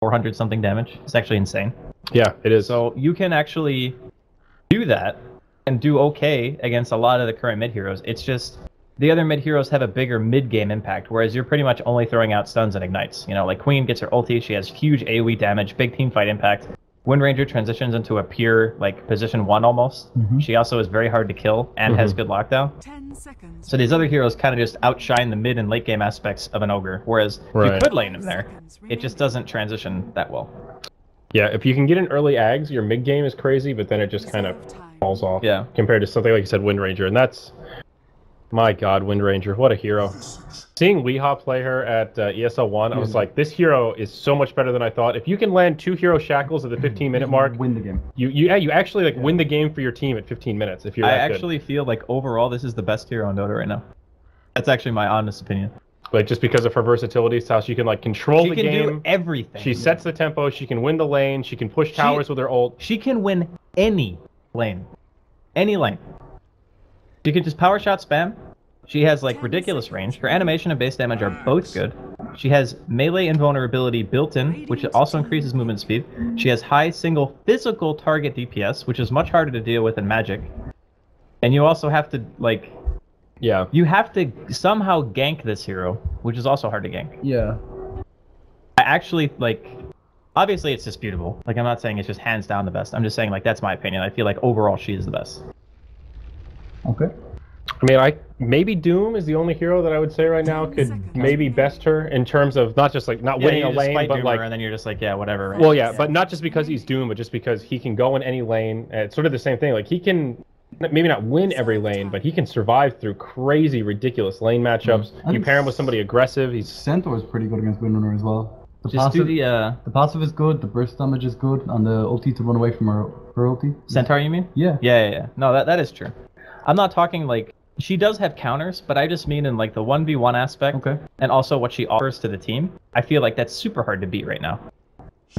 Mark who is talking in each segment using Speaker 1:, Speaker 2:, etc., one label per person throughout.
Speaker 1: 400 something damage. It's actually insane.
Speaker 2: Yeah, it is.
Speaker 1: So you can actually do that and do okay against a lot of the current mid heroes. It's just the other mid heroes have a bigger mid game impact, whereas you're pretty much only throwing out stuns and ignites. You know, like Queen gets her ulti, she has huge AoE damage, big team fight impact. Wind Ranger transitions into a pure like position 1 almost. She also is very hard to kill and has good lockdown.
Speaker 3: 10 seconds.
Speaker 1: So these other heroes kind of just outshine the mid and late game aspects of an ogre, whereas you could lane him there, it just doesn't transition that well.
Speaker 2: Yeah, if you can get an early Ags, your mid game is crazy, but then it just kind of falls off.
Speaker 1: Yeah.
Speaker 2: Compared to something like you said, Wind Ranger, and that's, my God, Wind Ranger, what a hero. Seeing Weehaw play her at ESL 1, I was like, this hero is so much better than I thought. If you can land 2 hero shackles at the 15-minute mark,
Speaker 4: win the game.
Speaker 2: You actually like win the game for your team at 15 minutes if you're
Speaker 1: I
Speaker 2: that
Speaker 1: actually
Speaker 2: good.
Speaker 1: feel like overall this is the best hero on Dota right now. That's actually my honest opinion.
Speaker 2: Like just because of her versatility, it's how she can like control the game.
Speaker 1: She can do everything.
Speaker 2: She sets the tempo. She can win the lane. She can push towers with her ult.
Speaker 1: She can win any lane. Any lane. She can just power shot spam. She has like ridiculous range. Her animation and base damage are both good. She has melee invulnerability built in, which also increases movement speed. She has high single physical target DPS, which is much harder to deal with than magic. And you also have to like, you have to somehow gank this hero, which is also hard to gank.
Speaker 4: Yeah.
Speaker 1: I actually like, obviously it's disputable. Like I'm not saying it's just hands down the best. I'm just saying like that's my opinion. I feel like overall she is the best.
Speaker 4: Okay.
Speaker 2: I mean, maybe Doom is the only hero that I would say right now could maybe best her in terms of not just like not winning a lane, but like,
Speaker 1: and then you're just like, yeah, whatever. Right?
Speaker 2: Well, yeah, but not just because he's Doom, but just because he can go in any lane. It's sort of the same thing. Like he can maybe not win every lane, but he can survive through crazy, ridiculous lane matchups. You pair him with somebody aggressive. Centaur
Speaker 4: is pretty good against Windrunner as well.
Speaker 1: The
Speaker 4: passive is good. The burst damage is good, and the ulti to run away from her ulti.
Speaker 1: Centaur, you mean? Yeah. No, that is true. I'm not talking like she does have counters, but I just mean in like the 1v1 aspect, and also what she offers to the team. I feel like that's super hard to beat right now.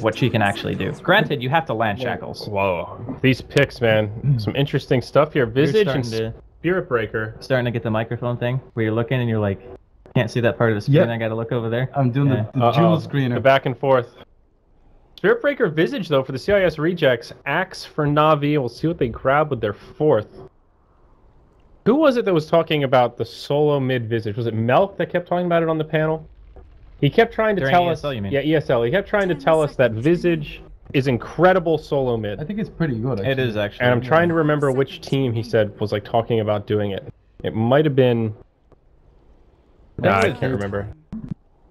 Speaker 1: What she can actually do. Granted, you have to land shackles.
Speaker 2: Whoa, these picks, man, some interesting stuff here. Visage and Spirit Breaker.
Speaker 1: Starting to get the microphone thing where you're looking and you're like, can't see that part of the screen. I got to look over there.
Speaker 4: I'm doing the dual screener.
Speaker 2: The back and forth. Spirit Breaker Visage though for the CIS rejects. Axe for NaVi. We'll see what they grab with their 4th. Who was it that was talking about the solo mid Visage? Was it Melk that kept talking about it on the panel? He kept trying to tell us.
Speaker 1: You mean?
Speaker 2: Yeah, ESL. He kept trying to tell us that Visage is incredible solo mid.
Speaker 4: I think it's pretty good. Actually.
Speaker 1: It is actually.
Speaker 2: And I'm trying to remember which team he said was like talking about doing it. It might have been. I can't remember.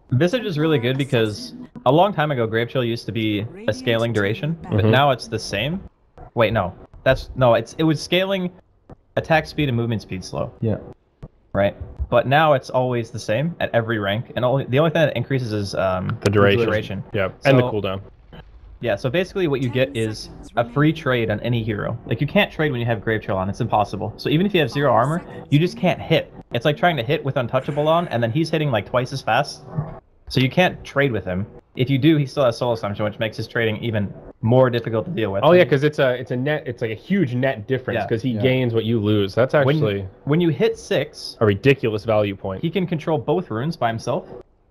Speaker 1: Visage is really good because a long time ago, Grave Chill used to be a scaling duration, but now it's the same. Wait, no, it was scaling attack speed and movement speed slow.
Speaker 4: Yeah.
Speaker 1: Right. But now it's always the same at every rank, and the only thing that increases is the duration.
Speaker 2: Yeah, and the cooldown.
Speaker 1: Yeah, so basically what you get is a free trade on any hero. Like you can't trade when you have Grave Chill on, it's impossible. So even if you have 0 armor, you just can't hit. It's like trying to hit with Untouchable on, and then he's hitting like twice as fast. So you can't trade with him. If you do, he still has Soul Assumption, which makes his trading even more difficult to deal with.
Speaker 2: Oh yeah, because it's like a huge net difference because he gains what you lose. That's actually
Speaker 1: when you hit 6,
Speaker 2: a ridiculous value point.
Speaker 1: He can control both runes by himself.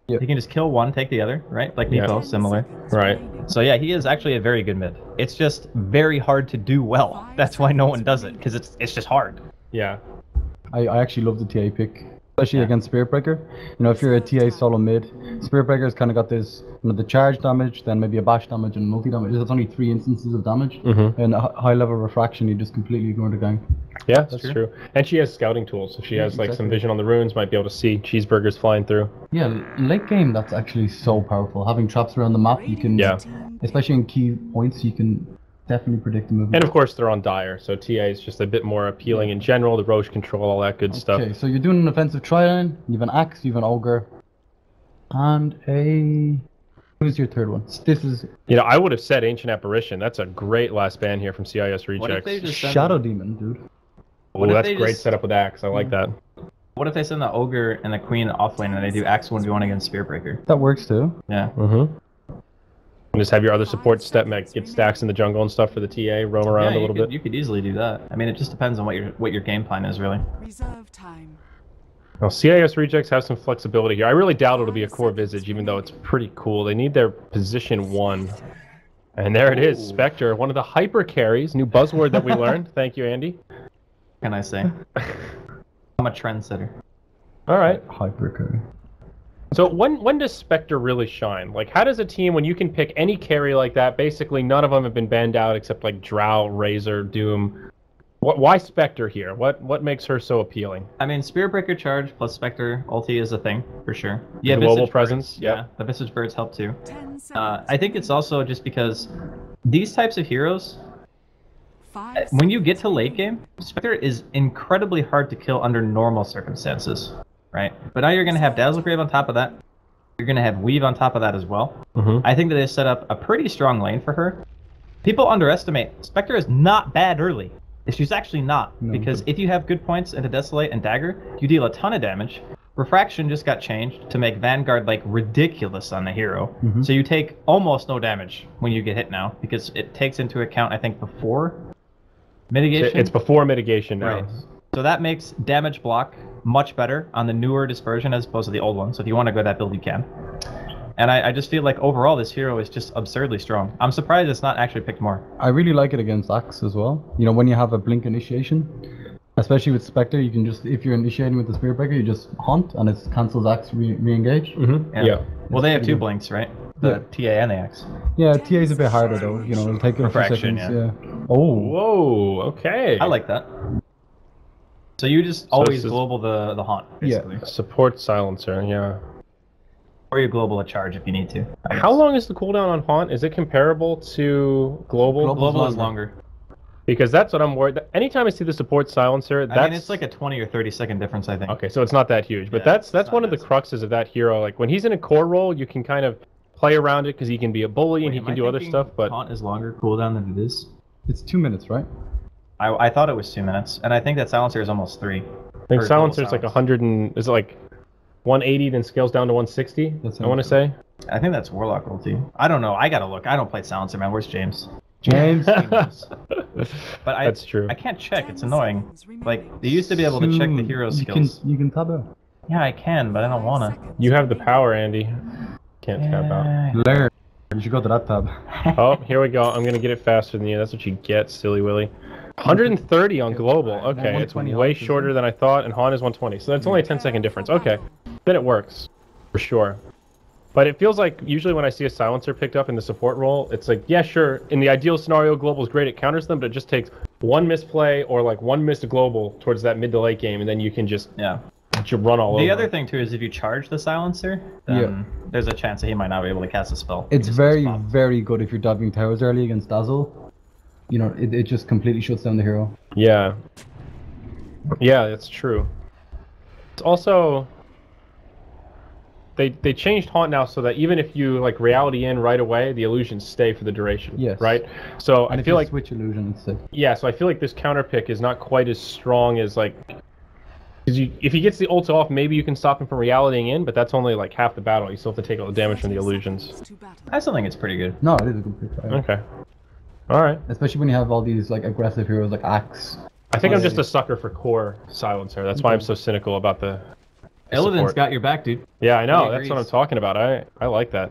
Speaker 4: Yep.
Speaker 1: He can just kill one, take the other, right? Like Nico, similar.
Speaker 2: Right.
Speaker 1: So yeah, he is actually a very good mid. It's just very hard to do well. That's why no one does it, because it's just hard.
Speaker 2: Yeah.
Speaker 4: I actually love the TA pick, especially against Spirit Breaker. You know, if you're a TA solo mid, Spirit Breaker's kind of got this, you know, the charge damage, then maybe a bash damage and multi damage. That's only 3 instances of damage. And a high level refraction, you just completely ignore the gang.
Speaker 2: Yeah, that's true. And she has scouting tools, so she has like some vision on the runes, might be able to see cheeseburgers flying through.
Speaker 4: Yeah, late game, that's actually so powerful. Having traps around the map, you can, especially in key points, you can definitely predict the movement.
Speaker 2: And of course, they're on Dire, so TA is just a bit more appealing in general, the Roche control, all that good stuff.
Speaker 4: Okay, so you're doing an offensive tri-line, you have an Axe, you have an Ogre, and a... Who's your 3rd one? This is...
Speaker 2: You know, I would have said Ancient Apparition. That's a great last ban here from CIS Rejects.
Speaker 4: Shadow Demon, dude.
Speaker 2: Oh, that's great setup with Axe. I like that.
Speaker 1: What if they send the Ogre and the Queen off lane and they do Axe 1v1 against Spirit Breaker?
Speaker 4: That works too.
Speaker 1: Yeah.
Speaker 2: And just have your other support step mech get stacks in the jungle and stuff for the TA, roam around a little bit.
Speaker 1: You could easily do that. I mean, it just depends on what your game plan is, really.
Speaker 3: Reserve time.
Speaker 2: Well, CIS rejects have some flexibility here. I really doubt it'll be a core Visage, even though it's pretty cool. They need their position 1. And there it is, Spectre, one of the hyper carries, new buzzword that we learned. Thank you, Andy.
Speaker 1: What can I say? I'm a trendsetter.
Speaker 2: All right.
Speaker 4: Hyper carry.
Speaker 2: So when does Spectre really shine? Like, how does a team, when you can pick any carry like that, basically none of them have been banned out except like Drow, Razor, Doom. Why Spectre here? What makes her so appealing?
Speaker 1: I mean, Spirit Breaker charge plus Spectre ulti is a thing, for sure.
Speaker 2: Yeah, global presence.
Speaker 1: Yeah, the Visage Birds help too. I think it's also just because these types of heroes, when you get to late game, Spectre is incredibly hard to kill under normal circumstances, right? But now you're going to have Dazzlegrave on top of that. You're going to have Weave on top of that as well. I think that they set up a pretty strong lane for her. People underestimate, Spectre is not bad early. She's actually not, because if you have good points into Desolate and Dagger, you deal a ton of damage. Refraction just got changed to make Vanguard like ridiculous on the hero. So you take almost no damage when you get hit now, because it takes into account, I think, before mitigation.
Speaker 2: It's before mitigation now.
Speaker 1: Right. So that makes damage block much better on the newer dispersion as opposed to the old one. So if you want to go that build, you can. And I just feel like overall this hero is just absurdly strong. I'm surprised it's not actually picked more.
Speaker 4: I really like it against Axe as well. You know, when you have a blink initiation, especially with Spectre, you can just, if you're initiating with the Spirit Breaker, you just haunt and it cancels Axe re-engage.
Speaker 1: Yeah. Well, they have 2 blinks, right? The TA and the Axe.
Speaker 4: Yeah, TA is a bit harder though. You know, it'll take a few seconds. Yeah. Oh.
Speaker 2: Whoa. Okay.
Speaker 1: I like that. So you just always global the haunt, basically.
Speaker 2: Yeah. Support silencer. Yeah.
Speaker 1: Or you global a charge if you need to.
Speaker 2: How long is the cooldown on Haunt? Is it comparable to Global?
Speaker 1: Global is longer.
Speaker 2: Because that's what I'm worried. Anytime I see the support silencer,
Speaker 1: I mean, it's like a 20 or 30 second difference, I think.
Speaker 2: Okay, so it's not that huge. But that's one of the cruxes of that hero. Like, when he's in a core role, you can kind of play around it because he can be a bully and he can do other stuff, but...
Speaker 1: Haunt is longer cooldown than it is?
Speaker 4: It's 2 minutes, right?
Speaker 1: I thought it was 2 minutes, and I think that silencer is almost 3.
Speaker 2: I think silencer is like 100 and... Is it like 180, then scales down to 160, I want to say.
Speaker 1: I think that's Warlock ulti. I don't know. I gotta look. I don't play silencer, man. Where's James?
Speaker 4: James.
Speaker 1: But
Speaker 2: that's true.
Speaker 1: I can't check. It's annoying. Like, they used to be able to check the hero skills.
Speaker 4: You can tab it.
Speaker 1: Yeah, I can, but I don't wanna.
Speaker 2: You have the power, Andy. Can't tab out.
Speaker 4: Learn. You should go to that tab.
Speaker 2: Oh, here we go. I'm gonna get it faster than you. That's what you get, silly Willy. 130 on global. Okay, it's way shorter than I thought, and Haunt is 120. So that's only a 10-second difference. Okay, then it works for sure. But it feels like usually when I see a silencer picked up in the support role, it's like, yeah, sure. In the ideal scenario, global is great. It counters them, but it just takes one misplay or like one missed global towards that mid to late game, and then you can just run all over.
Speaker 1: The other thing too is if you charge the silencer, then there's a chance that he might not be able to cast a spell.
Speaker 4: It's very, very good if you're diving towers early against Dazzle. You know, it just completely shuts down the hero.
Speaker 2: Yeah. Yeah, that's true. It's also... They changed Haunt now so that even if you like reality in right away, the illusions stay for the duration. Yes. Right? So
Speaker 4: and
Speaker 2: I feel like...
Speaker 4: switch illusion, it's safe.
Speaker 2: Yeah, so I feel like this counter pick is not quite as strong as like... Because if he gets the ult off, maybe you can stop him from realitying in, but that's only like half the battle. You still have to take all the damage from the illusions.
Speaker 1: I still think it's pretty good.
Speaker 4: No, it is a good pick.
Speaker 2: Okay. Alright.
Speaker 4: Especially when you have all these like aggressive heroes like Axe.
Speaker 2: I think I'm just a sucker for core silencer. That's why I'm so cynical about the
Speaker 1: Illidan's got your back, dude.
Speaker 2: Yeah, I know. That's what I'm talking about. I like that.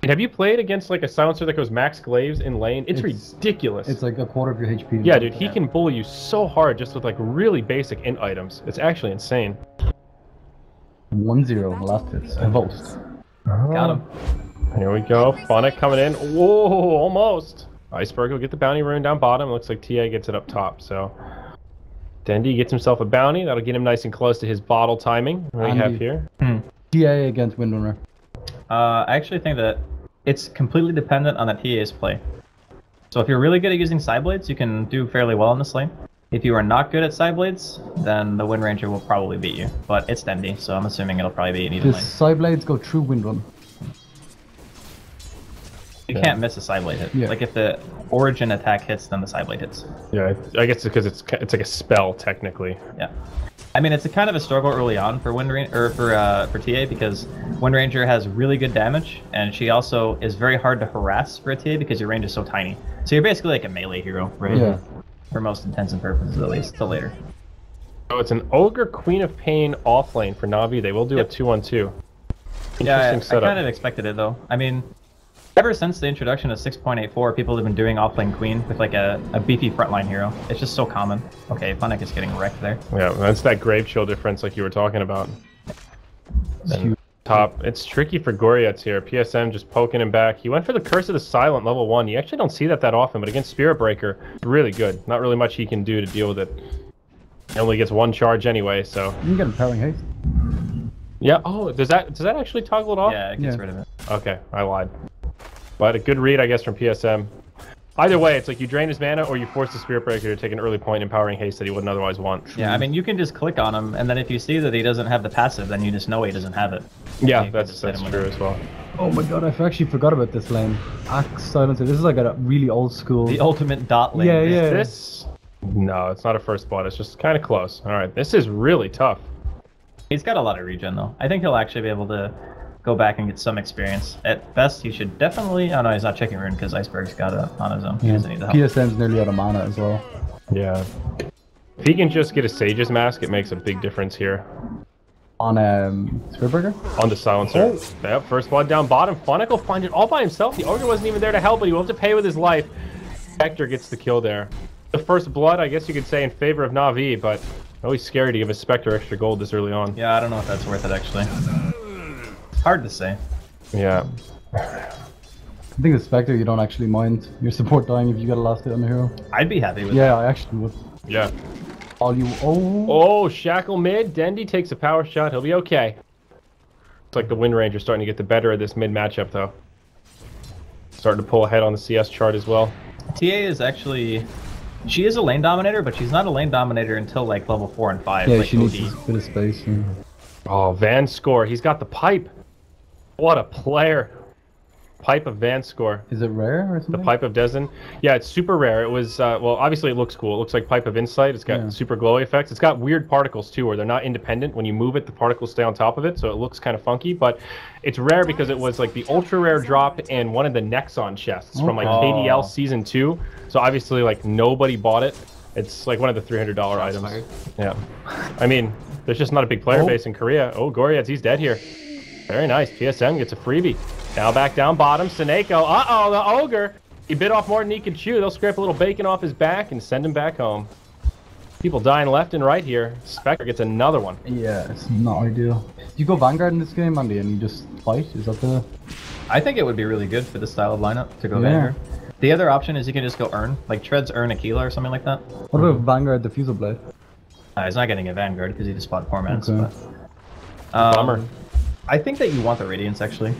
Speaker 2: And have you played against like a silencer that goes max glaives in lane? It's ridiculous.
Speaker 4: It's like a quarter of your HP.
Speaker 2: Yeah, dude. He can bully you so hard just with like really basic int items. It's actually insane.
Speaker 4: 1-0 last hits. Avulsed.
Speaker 1: Got him.
Speaker 2: Here we go. Phonic coming in. Whoa, almost. Iceberg will get the bounty rune down bottom. Looks like TA gets it up top, so... Dendy gets himself a bounty. That'll get him nice and close to his bottle timing. What do we have here?
Speaker 4: TA against Windrunner.
Speaker 1: I actually think that it's completely dependent on the TA's play. So if you're really good at using Sideblades, you can do fairly well in this lane. If you are not good at Sideblades, then the Wind Ranger will probably beat you. But it's Dendy, so I'm assuming it'll probably be an even lane.
Speaker 4: Does Sideblades go through Windrunner?
Speaker 1: You can't miss a Sideblade hit. Yeah. Like if the origin attack hits, then the Sideblade hits.
Speaker 2: Yeah, I guess because it's like a spell technically.
Speaker 1: Yeah, I mean it's a kind of a struggle early on for for TA because Wind Ranger has really good damage, and she also is very hard to harass for a TA because your range is so tiny. So you're basically like a melee hero, right?
Speaker 4: Yeah.
Speaker 1: For most intents and purposes, at least till later.
Speaker 2: So it's an Ogre Queen of Pain offlane for Navi. They will do a 2-on-2.
Speaker 1: Yeah, I
Speaker 2: setup.
Speaker 1: kind of expected it though. I mean, ever since the introduction of 6.84, people have been doing offlane Queen with like a beefy frontline hero. It's just so common. Okay, Funnick is getting wrecked there.
Speaker 2: Yeah, that's that grave chill difference like you were talking about. And top, it's tricky for Goriets here. PSM just poking him back. He went for the Curse of the Silent level 1. You actually don't see that often, but against Spirit Breaker, it's really good. Not really much he can do to deal with it. He only gets 1 charge anyway, so.
Speaker 4: You can get Empowering Haste.
Speaker 2: Yeah. Oh, does that actually toggle it off?
Speaker 1: Yeah, it gets rid of it.
Speaker 2: Okay, I lied. But a good read, I guess, from PSM. Either way, it's like you drain his mana or you force the Spirit Breaker to take an early point Empowering Haste that he wouldn't otherwise want.
Speaker 1: Yeah, I mean, you can just click on him, and then if you see that he doesn't have the passive, then you just know he doesn't have it.
Speaker 2: Yeah, that's true as well.
Speaker 4: Oh my god, I actually forgot about this lane. Axe Silencer. This is like a really old school.
Speaker 1: The ultimate dot lane.
Speaker 4: Yeah, yeah.
Speaker 2: Is this? No, it's not a first blood. It's just kind of close. All right, this is really tough.
Speaker 1: He's got a lot of regen, though. I think he'll actually be able to go back and get some experience. At best, he should definitely... Oh, no, he's not checking rune because Iceberg's got it on his own. He doesn't need the help.
Speaker 4: PSM's nearly out of mana as well.
Speaker 2: Yeah. If he can just get a Sage's Mask, it makes a big difference here.
Speaker 4: On Spirit Breaker?
Speaker 2: On the Silencer. Yep, first blood down bottom. Funnick will find it all by himself. The Ogre wasn't even there to help, but he will have to pay with his life. Spectre gets the kill there. The first blood, I guess you could say, in favor of Navi, but always scary to give a Spectre extra gold this early on.
Speaker 1: Yeah, I don't know if that's worth it, actually. Hard to say.
Speaker 2: Yeah.
Speaker 4: I think the Spectre, you don't actually mind your support dying if you get a last hit on the hero.
Speaker 1: I'd be happy with
Speaker 4: Yeah,
Speaker 1: that.
Speaker 4: I actually would.
Speaker 2: Yeah.
Speaker 4: All you...
Speaker 2: Oh, Shackle mid. Dendy takes a power shot. He'll be okay. Looks like the Wind Ranger's starting to get the better of this mid matchup, though. Starting to pull ahead on the CS chart as well.
Speaker 1: TA is actually... She is a lane dominator, but she's not a lane dominator until like level 4 and 5.
Speaker 4: Yeah,
Speaker 1: like
Speaker 4: she
Speaker 1: OD.
Speaker 4: needs a bit of space. Yeah.
Speaker 2: Oh, Van Score. He's got the pipe. What a player. Pipe of Van Score.
Speaker 4: Is it rare or something?
Speaker 2: The Pipe of Dezen. Yeah, it's super rare. It was, well, obviously it looks cool. It looks like Pipe of Insight. It's got super glowy effects. It's got weird particles too, where they're not independent. When you move it, the particles stay on top of it, so it looks kind of funky. But it's rare because it was like the ultra rare drop in one of the Nexon chests from like KDL Season 2. So obviously, like, nobody bought it. It's like one of the $300 items. Fired. Yeah. I mean, there's just not a big player base in Korea. Oh, Goriets, he's dead here. Very nice. PSM gets a freebie. Now back down bottom. Seneko. Uh-oh, the Ogre. He bit off more than he could chew. They'll scrape a little bacon off his back and send him back home. People dying left and right here. Spectre gets another one.
Speaker 4: Yeah, it's not ideal. Do you go Vanguard in this game, Andy, and you just fight? Is that the...
Speaker 1: I think it would be really good for this style of lineup to go Vanguard. The other option is you can just go Earn. Like Treads Earn Aquila or something like that.
Speaker 4: What about Vanguard Diffusal Blade?
Speaker 1: He's not getting a Vanguard because he just bought poor mans.
Speaker 4: Okay.
Speaker 2: Bummer.
Speaker 1: I think that you want the Radiance, actually.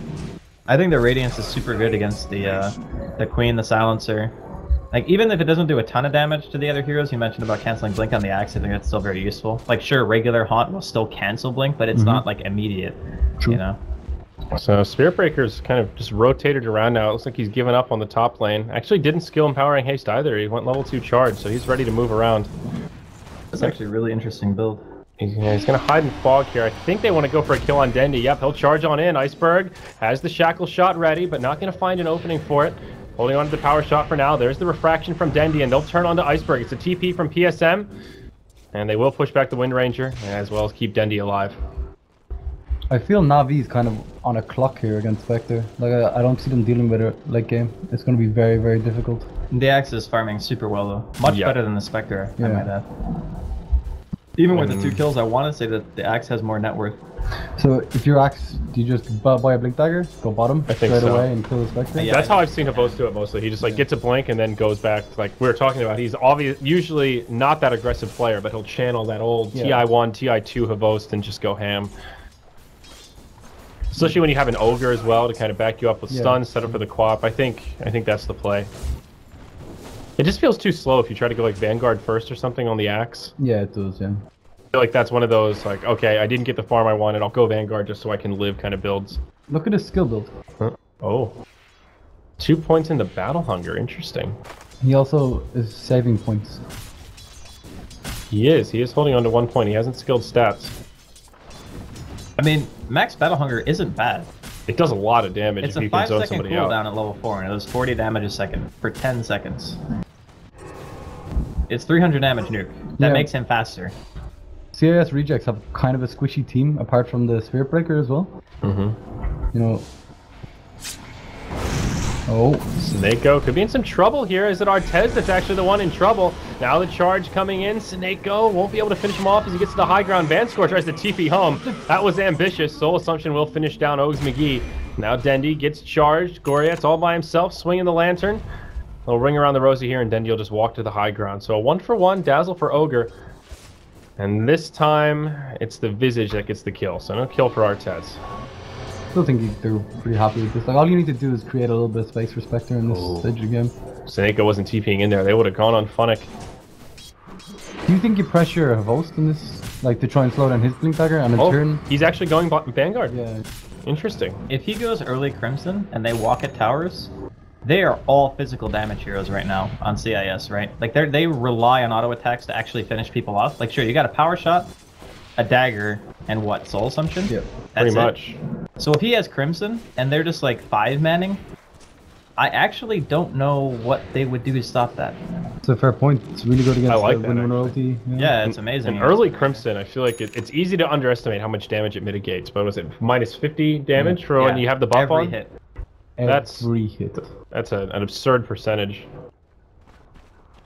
Speaker 1: I think the Radiance is super good against the Queen, the Silencer. Like, even if it doesn't do a ton of damage to the other heroes, you mentioned about canceling Blink on the Axe, I think that's still very useful. Like, sure, regular Haunt will still cancel Blink, but it's not, like, immediate, you know?
Speaker 2: So Spirit Breaker's kind of just rotated around now. It looks like he's given up on the top lane. Actually didn't skill Empowering Haste either. He went level 2 charge, so he's ready to move around.
Speaker 1: That's actually a really interesting build.
Speaker 2: He's going to hide in fog here. I think they want to go for a kill on Dendy. Yep, he'll charge on in. Iceberg has the shackle shot ready, but not going to find an opening for it. Holding on to the power shot for now. There's the refraction from Dendy, and they'll turn on to Iceberg. It's a TP from PSM, and they will push back the Wind Ranger, as well as keep Dendy alive.
Speaker 4: I feel Navi's kind of on a clock here against Spectre. Like, I don't see them dealing with it late game. It's going to be very, very difficult.
Speaker 1: The Axe is farming super well, though. Much better than the Spectre, I might add. Even with the 2 kills, I want to say that the Axe has more net worth.
Speaker 4: So if you're Axe, do you just buy a Blink Dagger, go bottom straight away and kill the Spectre?
Speaker 2: Yeah, that's how I've seen Havos do it mostly. He just like gets a blink and then goes back. Like we were talking about, he's usually not that aggressive player, but he'll channel that old TI1, TI2 Havos and just go ham. Especially when you have an Ogre as well to kind of back you up with stuns, set up for the Quap. I think that's the play. It just feels too slow if you try to go like Vanguard first or something on the Axe.
Speaker 4: Yeah, it does, yeah.
Speaker 2: I feel like that's one of those, like, okay, I didn't get the farm I wanted, I'll go Vanguard just so I can live kind of builds.
Speaker 4: Look at his skill build.
Speaker 2: Oh. 2 points in the Battle Hunger, interesting.
Speaker 4: He also is saving points.
Speaker 2: He is holding on to 1 point, he hasn't skilled stats.
Speaker 1: I mean, max Battle Hunger isn't bad.
Speaker 2: It does a lot of damage
Speaker 1: if
Speaker 2: you can zone
Speaker 1: It's a 5-second
Speaker 2: somebody out.
Speaker 1: cooldown at level 4, and it does 40 damage a second for 10 seconds. It's 300 damage nuke. That makes him faster.
Speaker 4: CIS rejects have kind of a squishy team apart from the Spirit Breaker as well.
Speaker 2: Mm-hmm.
Speaker 4: You know. Oh,
Speaker 2: Snako could be in some trouble here. Is it Artez that's actually the one in trouble? Now the charge coming in. Snako won't be able to finish him off as he gets to the high ground. Vanscore tries to TP home. That was ambitious. Soul Assumption will finish down Ogs McGee. Now Dendy gets charged. Goriet's all by himself, swinging the lantern. Little ring around the rosy here, and Dendy will just walk to the high ground. So a 1-for-1, Dazzle for Ogre. And this time, it's the Visage that gets the kill. So no kill for Artez.
Speaker 4: I still think they're pretty happy with this. Like, all you need to do is create a little bit of space for Spectre in this stage of the game.
Speaker 2: Snako wasn't TPing in there. They would have gone on Funnick.
Speaker 4: Do you think you pressure a host in this, like, to try and slow down his Blink Dagger and in turn?
Speaker 2: He's actually going Vanguard.
Speaker 4: Yeah.
Speaker 2: Interesting.
Speaker 1: If he goes early Crimson and they walk at towers, they are all physical damage heroes right now on CIS, right? Like they rely on auto attacks to actually finish people off. Like, sure, you got a power shot, a dagger, and what, Soul Assumption?
Speaker 4: Yeah,
Speaker 2: pretty much.
Speaker 1: So if he has Crimson and they're just like 5-manning, I actually don't know what they would do to stop that.
Speaker 4: It's a fair point. It's really good against
Speaker 2: I like
Speaker 4: the
Speaker 2: that,
Speaker 4: win royalty.
Speaker 1: Yeah, it's amazing.
Speaker 2: An early Crimson, I feel like it's easy to underestimate how much damage it mitigates. But was it minus 50 damage for when you have the buff
Speaker 1: every
Speaker 2: on?
Speaker 1: hit.
Speaker 4: Every hit.
Speaker 2: That's an absurd percentage.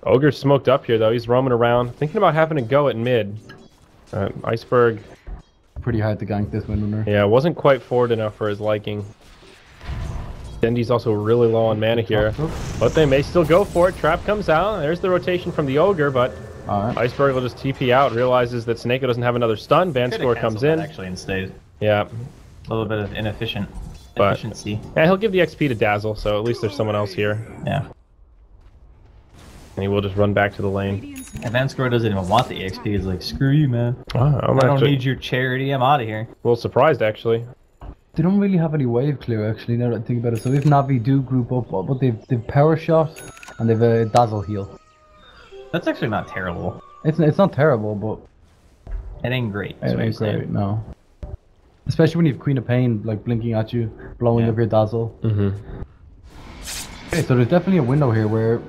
Speaker 2: Ogre's smoked up here though. He's roaming around, thinking about having to go at mid. Iceberg.
Speaker 4: Pretty hard to gank this Windrunner.
Speaker 2: Yeah, wasn't quite forward enough for his liking. Dendy's also really low on mana here, but they may still go for it. Trap comes out. There's the rotation from the Ogre, but Iceberg will just TP out. Realizes that Snako doesn't have another stun. Vanscore comes in.
Speaker 1: Actually, and stays.
Speaker 2: Yeah,
Speaker 1: A little bit of efficiency.
Speaker 2: Yeah, he'll give the XP to Dazzle, so at least there's someone else here.
Speaker 1: Yeah.
Speaker 2: And he will just run back to the lane.
Speaker 1: And Vanscore doesn't even want the EXP. He's like, screw you, man.
Speaker 2: Wow,
Speaker 1: I don't need your charity. I'm out of here.
Speaker 2: A little surprised, actually.
Speaker 4: They don't really have any wave clear, actually, now that I think about it. So if NaVi do group up, but they've Power Shot and they've a Dazzle Heal.
Speaker 1: That's actually not terrible.
Speaker 4: It's not terrible, but
Speaker 1: it ain't great.
Speaker 4: It ain't great, no. Especially when you have Queen of Pain like blinking at you, blowing up your Dazzle. Okay, so there's definitely a window here where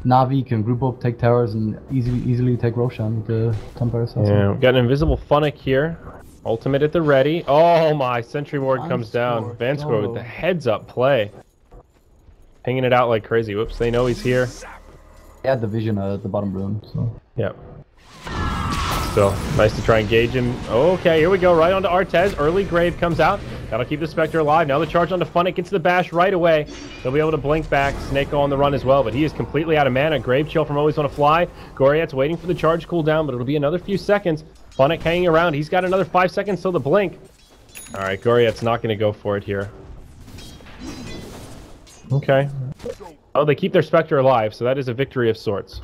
Speaker 4: NaVi can group up, take towers, and easily take Roshan with the Templar Assassin.
Speaker 2: Yeah, we've got an invisible Funnick here. Ultimate at the ready. Oh my, Sentry Ward comes down. Vanscore with the heads up play. Pinging it out like crazy. Whoops, they know he's here.
Speaker 4: He had the vision at the bottom room, so.
Speaker 2: Yep. So, nice to try and gauge him. Okay, here we go, right onto Artez. Early Grave comes out. That'll keep the Spectre alive. Now the charge onto Funnick gets the bash right away. He'll be able to blink back. Snako on the run as well, but he is completely out of mana. Grave Chill from Always Wanna Fly. Goriet's waiting for the charge cooldown, but it'll be another few seconds. Funnick hanging around. He's got another 5 seconds till the blink. Alright, Goriet's not going to go for it here. Okay. Oh, they keep their Spectre alive, so that is a victory of sorts.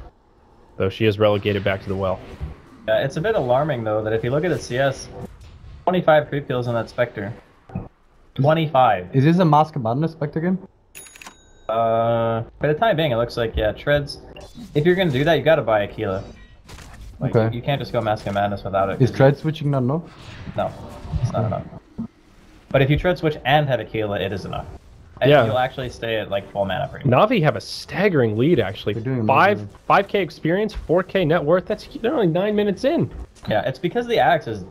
Speaker 2: Though she is relegated back to the well.
Speaker 1: It's a bit alarming, though, that if you look at the CS, 25 creep kills on that Spectre. 25.
Speaker 4: Is this a Mask of Madness Spectre game?
Speaker 1: For the time being, it looks like, yeah, Treads. If you're going to do that, you got to buy Aquila. Like,
Speaker 4: okay.
Speaker 1: You can't just go Mask of Madness without it.
Speaker 4: Is Tread switching not enough?
Speaker 1: No, it's not enough. But if you Tread switch and have Aquila, it is enough. And
Speaker 2: yeah.
Speaker 1: You'll actually stay at like full mana pretty much.
Speaker 2: NaVi have a staggering lead actually. 5k experience, 4k net worth. They're only 9 minutes in.
Speaker 1: Yeah, it's because the Axe is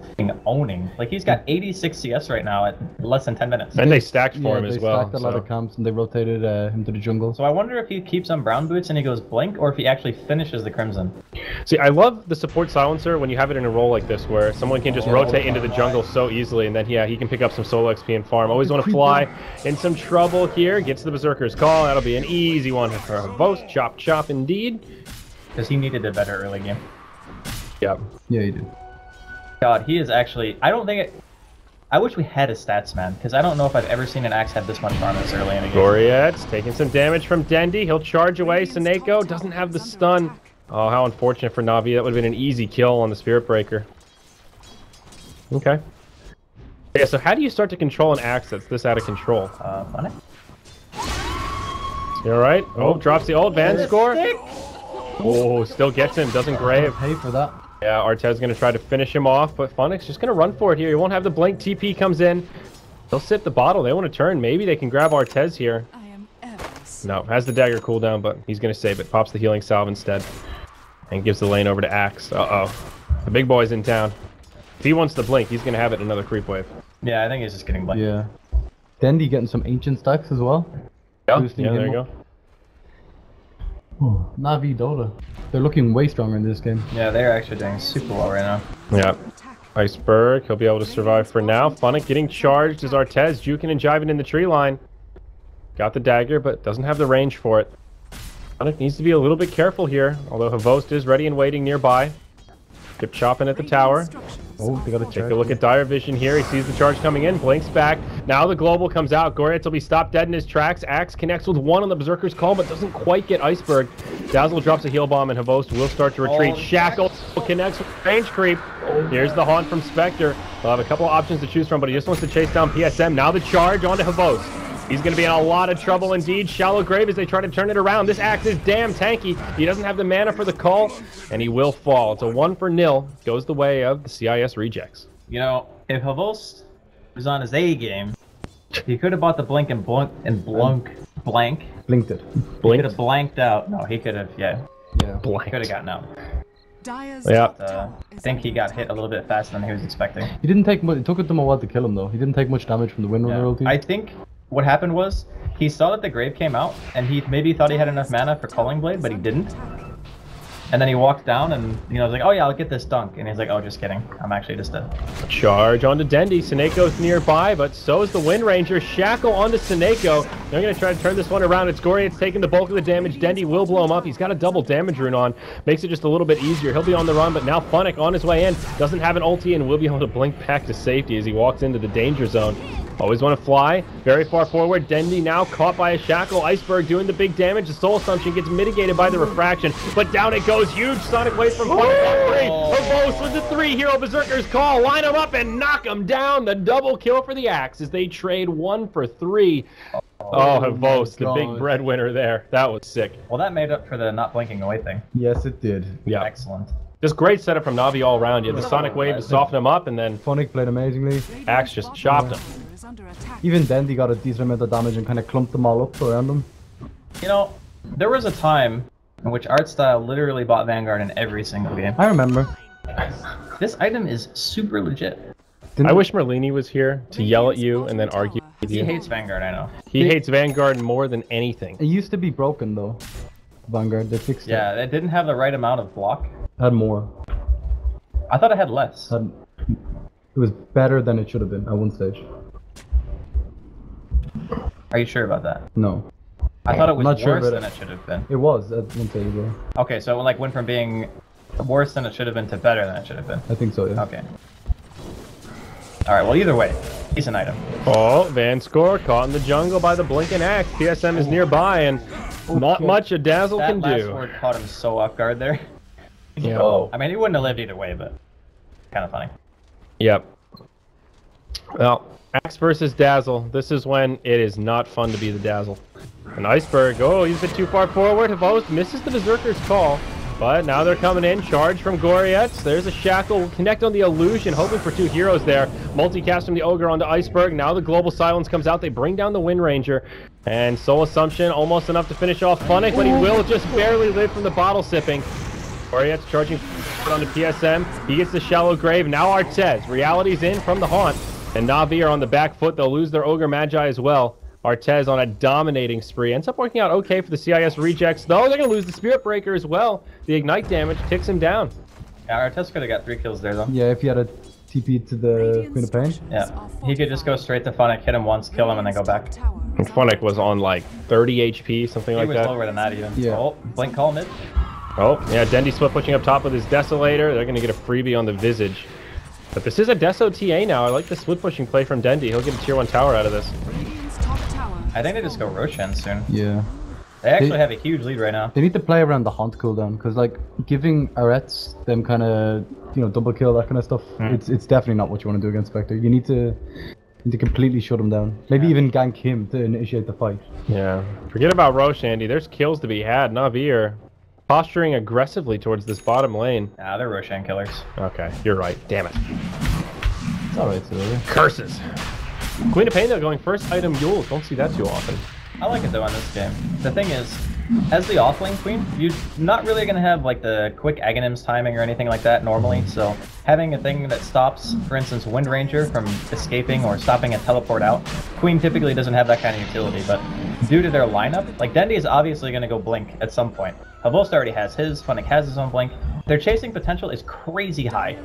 Speaker 1: owning. Like, he's got 86 CS right now at less than 10 minutes.
Speaker 2: And they stacked for him as well.
Speaker 4: They stacked a lot of camps and they rotated him to the jungle.
Speaker 1: So I wonder if he keeps on brown boots and he goes blink, or if he actually finishes the Crimson.
Speaker 2: See, I love the support silencer when you have it in a role like this where someone can just rotate into the jungle so easily, and then he can pick up some solo XP and farm. Always Want to Fly in some trouble here. Gets the Berserker's Call. That'll be an easy one for Boast. Chop chop indeed.
Speaker 1: Because he needed a better early game.
Speaker 2: Yep.
Speaker 4: Yeah, he did.
Speaker 1: God, he is actually... I don't think it... I wish we had his stats, man, because I don't know if I've ever seen an Axe have this much farm this early in a game.
Speaker 2: Goriet's taking some damage from Dendy. He'll charge away. Snako doesn't have the stun. Oh, how unfortunate for NaVi. That would have been an easy kill on the Spirit Breaker. Okay. Yeah, so how do you start to control an Axe that's this out of control?
Speaker 1: Funny.
Speaker 2: You alright? Oh, drops the old Vanscore. Oh, still gets him. Doesn't grave.
Speaker 4: Pay for that.
Speaker 2: Yeah, Artez going to try to finish him off, but Funnick's just going to run for it here. He won't have the blink. TP comes in. They'll sip the bottle. They want to turn. Maybe they can grab Artez here. No, has the dagger cooldown, but he's going to save it. Pops the healing salve instead. And gives the lane over to Axe. Uh-oh. big boy's in town. If he wants to blink, he's going to have it in another creep wave.
Speaker 1: Yeah, I think he's just getting blinked.
Speaker 4: Yeah. Dendy getting some ancient stacks as well.
Speaker 2: Yeah,
Speaker 4: Boosting
Speaker 2: there
Speaker 4: him
Speaker 2: you
Speaker 4: up.
Speaker 2: go.
Speaker 4: Oh, NaVi Dota. They're looking way stronger in this game.
Speaker 1: Yeah, they're actually doing super well right now.
Speaker 2: Yeah. Iceberg, he'll be able to survive for now. Funnick getting charged as Artez juking and jiving in the tree line. Got the dagger, but doesn't have the range for it. Funnick needs to be a little bit careful here, although Havost is ready and waiting nearby. Keep chopping at the tower.
Speaker 4: Oh, they got a charge.
Speaker 2: Take a look at Dire Vision here. He sees the charge coming in, blinks back. Now the global comes out. Goryets will be stopped dead in his tracks. Axe connects with one on the Berserker's Call, but doesn't quite get Iceberg. Dazzle drops a heal bomb, and Havost will start to retreat. Shackle connects with range creep. Here's the haunt from Spectre. He'll have a couple of options to choose from, but he just wants to chase down PSM. Now the charge onto Havost. He's going to be in a lot of trouble indeed. Shallow grave as they try to turn it around. This Axe is damn tanky. He doesn't have the mana for the call, and he will fall. It's a 1-0. Goes the way of the CIS rejects.
Speaker 1: You know, if Havost was on his A game, he could have bought the blink and blank.
Speaker 4: Blinked it.
Speaker 1: He could have blanked out. No, he could have, yeah.
Speaker 4: Yeah.
Speaker 2: Blanked.
Speaker 1: Could have gotten out.
Speaker 2: Yeah.
Speaker 1: I think he got hit a little bit faster than he was expecting.
Speaker 4: He didn't take much. It took them a while to kill him though. He didn't take much damage from the Windrunner ulti.
Speaker 1: I think what happened was he saw that the grave came out, and he maybe thought he had enough mana for Culling Blade, but he didn't. And then he walked down and, you know, was like, oh yeah, I'll get this dunk. And he's like, oh, just kidding. I'm actually just dead.
Speaker 2: Charge onto Dendy. Sineko's nearby, but so is the Wind Ranger. Shackle onto Sineko. They're going to try to turn this one around. It's Goryets taking the bulk of the damage. Dendy will blow him up. He's got a double damage rune on. Makes it just a little bit easier. He'll be on the run, but now Funnick on his way in. Doesn't have an ulti and will be able to blink back to safety as he walks into the danger zone. Always want to fly. Very far forward. Dendy now caught by a shackle. Iceberg doing the big damage. The soul assumption gets mitigated by the refraction, but down it goes. Huge sonic wave from Funnick on 3. Havost with the 3 hero Berserker's Call. Line him up and knock him down. The double kill for the Axe as they trade 1 for 3. Oh, Havost, the big breadwinner there. That was sick.
Speaker 1: Well, that made up for the not blinking away thing.
Speaker 4: Yes, it did.
Speaker 2: Yeah.
Speaker 1: Excellent.
Speaker 2: Just great setup from NaVi all around. You had the sonic wave to soften him up, and then
Speaker 4: Funnick played amazingly.
Speaker 2: Axe just chopped him.
Speaker 4: Even Dendy got a decent amount of damage and kind of clumped them all up around him.
Speaker 1: You know, there was a time in which Artstyle literally bought Vanguard in every single game.
Speaker 4: I remember.
Speaker 1: This item is super legit.
Speaker 2: I wish Merlini was here to yell at you and then argue with
Speaker 1: He
Speaker 2: you.
Speaker 1: hates Vanguard, I know.
Speaker 2: He hates Vanguard more than anything.
Speaker 4: It used to be broken though. Vanguard, they fixed it.
Speaker 1: Yeah, it didn't have the right amount of block.
Speaker 4: It had more.
Speaker 1: I thought it had less.
Speaker 4: It was better than it should have been at one stage.
Speaker 1: Are you sure about that?
Speaker 4: No.
Speaker 1: I thought it was
Speaker 4: Not sure
Speaker 1: worse
Speaker 4: about
Speaker 1: than it should have been.
Speaker 4: It was at one stage as well.
Speaker 1: Okay, so it like went from being worse than it should have been to better than it should have been.
Speaker 4: I think so, yeah.
Speaker 1: Okay. Alright, well either way, decent item.
Speaker 2: Oh, Van Score caught in the jungle by the blinking axe. PSM is nearby, and not much a Dazzle
Speaker 1: That
Speaker 2: can
Speaker 1: last
Speaker 2: do.
Speaker 1: word caught him so off guard there.
Speaker 2: Yeah.
Speaker 1: Oh. I mean, he wouldn't have lived either way, but kind of funny.
Speaker 2: Yep. Well, Axe versus Dazzle. This is when it is not fun to be the Dazzle. An Iceberg. Oh, he's a bit too far forward. Havost misses the Berserker's Call. But now they're coming in. Charge from Goryets. There's a Shackle. We'll connect on the Illusion, hoping for 2 heroes there. Multicast from the Ogre onto Iceberg. Now the Global Silence comes out. They bring down the Wind Ranger. And Soul Assumption, almost enough to finish off Funnick, but he will just barely live from the bottle sipping. Goryets charging onto PSM. He gets the Shallow Grave. Now Artez. Reality's in from the Haunt. And NaVi are on the back foot. They'll lose their Ogre Magi as well. Artez on a dominating spree. Ends up working out okay for the CIS rejects, though they're going to lose the Spirit Breaker as well. The Ignite damage ticks him down.
Speaker 1: Yeah, Artez could have got 3 kills there, though.
Speaker 4: Yeah, if he had a TP to the Queen of Pain.
Speaker 1: Yeah, he could just go straight to Funnick, hit him once, kill him, and then go back.
Speaker 2: And Funnick was on like 30 HP, something like
Speaker 1: He was
Speaker 2: that.
Speaker 1: lower than that even.
Speaker 4: Yeah.
Speaker 1: Oh, blink call mid.
Speaker 2: Oh, yeah, Dendy Swift pushing up top with his Desolator. They're going to get a freebie on the Visage. But this is a Deso TA now. I like the split pushing play from Dendy. He'll get a tier 1 tower out of this.
Speaker 1: I think they just go Roshan soon.
Speaker 4: Yeah.
Speaker 1: They actually have a huge lead right now.
Speaker 4: They need to play around the Haunt cooldown, because like giving Arets them kind of, you know, double kill, that kind of stuff, it's definitely not what you want to do against Spectre. You need to completely shut him down. Maybe even gank him to initiate the fight.
Speaker 2: Yeah. Forget about Roche, Andy. There's kills to be had. NaVi are posturing aggressively towards this bottom lane.
Speaker 1: Nah, they're Roshan killers.
Speaker 2: Okay, you're right. Damn it.
Speaker 4: It's alright, so
Speaker 2: Curses. Queen of Pain, though, going first item Yules. Don't see that too often.
Speaker 1: I like it though in this game. The thing is, as the offlane queen, you're not really going to have like the quick Aghanims timing or anything like that normally, so having a thing that stops, for instance, Wind Ranger from escaping or stopping a teleport out, queen typically doesn't have that kind of utility, but due to their lineup, like Dendi is obviously going to go blink at some point. Havost already has his, Funnick has his own blink. Their chasing potential is crazy high